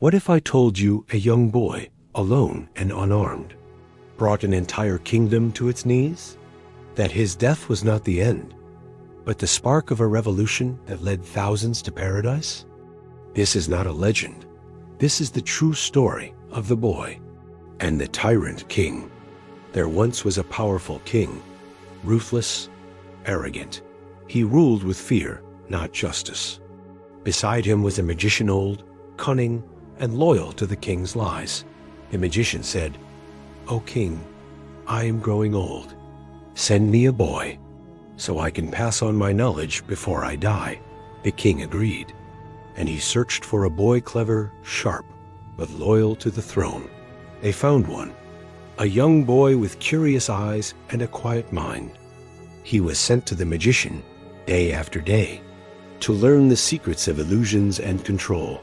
What if I told you a young boy, alone and unarmed, brought an entire kingdom to its knees? That his death was not the end, but the spark of a revolution that led thousands to paradise? This is not a legend. This is the true story of the boy and the tyrant king. There once was a powerful king, ruthless, arrogant. He ruled with fear, not justice. Beside him was a magician, old, cunning, and loyal to the king's lies. The magician said, "O king, I am growing old. Send me a boy, so I can pass on my knowledge before I die." The king agreed, and he searched for a boy clever, sharp, but loyal to the throne. They found one, a young boy with curious eyes and a quiet mind. He was sent to the magician day after day to learn the secrets of illusions and control.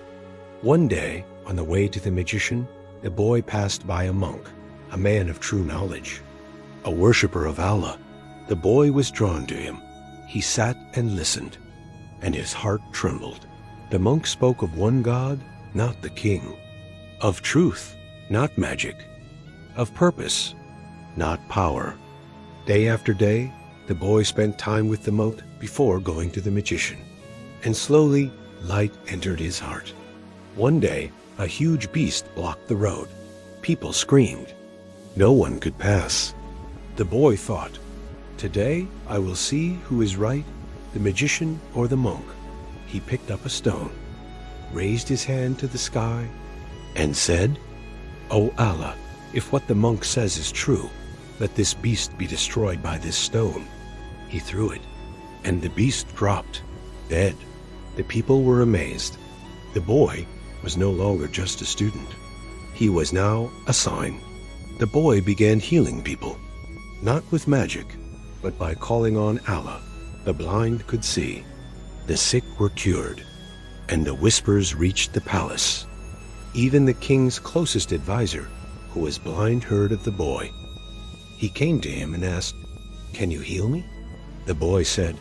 One day, on the way to the magician, the boy passed by a monk, a man of true knowledge, a worshipper of Allah. The boy was drawn to him. He sat and listened, and his heart trembled. The monk spoke of one God, not the king, of truth, not magic, of purpose, not power. Day after day, the boy spent time with the monk before going to the magician, and slowly light entered his heart. One day, a huge beast blocked the road. People screamed. No one could pass. The boy thought, "Today I will see who is right, the magician or the monk." He picked up a stone, raised his hand to the sky, and said, "O Allah, if what the monk says is true, let this beast be destroyed by this stone." He threw it, and the beast dropped, dead. The people were amazed. The boy was no longer just a student. He was now a sign. The boy began healing people, not with magic, but by calling on Allah. The blind could see, the sick were cured, and the whispers reached the palace. Even the king's closest advisor, who was blind, heard of the boy. He came to him and asked, "Can you heal me?" The boy said,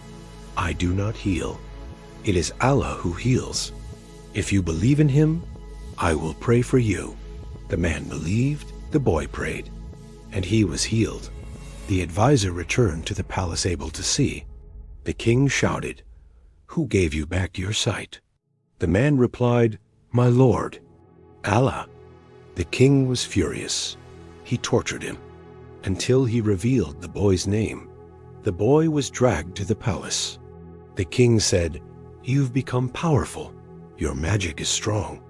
"I do not heal. It is Allah who heals. If you believe in him, I will pray for you." The man believed, the boy prayed, and he was healed. The advisor returned to the palace able to see. The king shouted, "Who gave you back your sight?" The man replied, "My lord, Allah." The king was furious. He tortured him until he revealed the boy's name. The boy was dragged to the palace. The king said, "You've become powerful. Your magic is strong."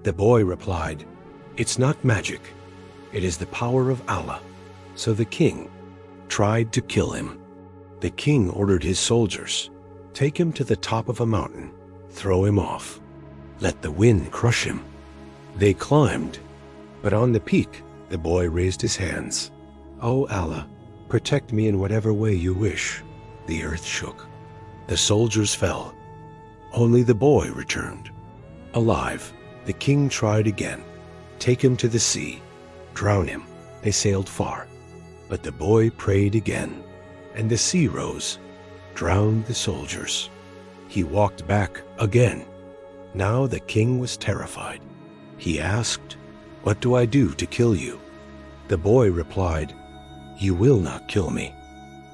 The boy replied, "It's not magic. It is the power of Allah." So the king tried to kill him. The king ordered his soldiers, "Take him to the top of a mountain, throw him off. Let the wind crush him." They climbed, but on the peak, the boy raised his hands. "O Allah, protect me in whatever way you wish." The earth shook. The soldiers fell. Only the boy returned. Alive, the king tried again. "Take him to the sea, drown him." They sailed far, but the boy prayed again, and the sea rose, drowned the soldiers. He walked back again. Now the king was terrified. He asked, "What do I do to kill you?" The boy replied, "You will not kill me,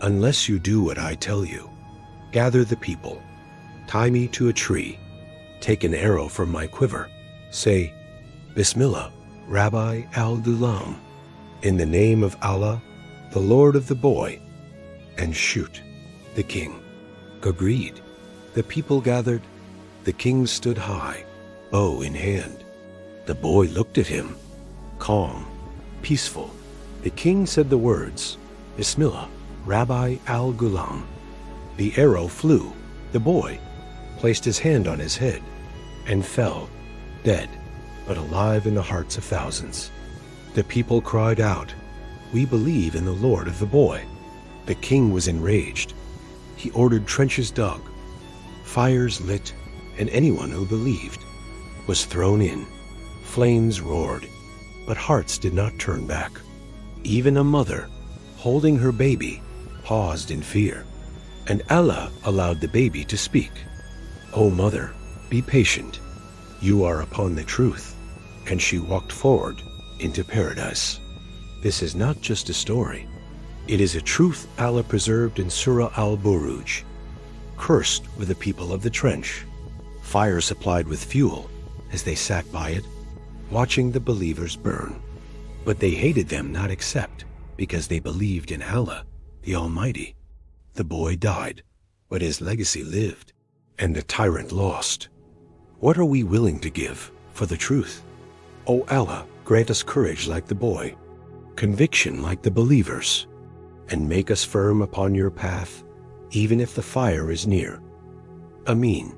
unless you do what I tell you. Gather the people, tie me to a tree, take an arrow from my quiver, say, 'Bismillah, Rabbi al-Ghulam, in the name of Allah, the Lord of the boy,' and shoot." The king agreed. The people gathered. The king stood high, bow in hand. The boy looked at him, calm, peaceful. The king said the words, "Bismillah, Rabbi al-Ghulam." The arrow flew. The boy placed his hand on his head and fell, dead, but alive in the hearts of thousands. The people cried out, "We believe in the Lord of the boy." The king was enraged. He ordered trenches dug, fires lit, and anyone who believed was thrown in. Flames roared, but hearts did not turn back. Even a mother, holding her baby, paused in fear, and Allah allowed the baby to speak. "O mother, be patient. You are upon the truth." and she walked forward into paradise. This is not just a story. It is a truth Allah preserved in Surah Al-Buruj. Cursed were the people of the trench, fire supplied with fuel as they sat by it, watching the believers burn. But they hated them not except because they believed in Allah, the Almighty. The boy died, but his legacy lived, and the tyrant lost. What are we willing to give for the truth? O Allah, grant us courage like the boy, conviction like the believers, and make us firm upon your path, even if the fire is near. Ameen.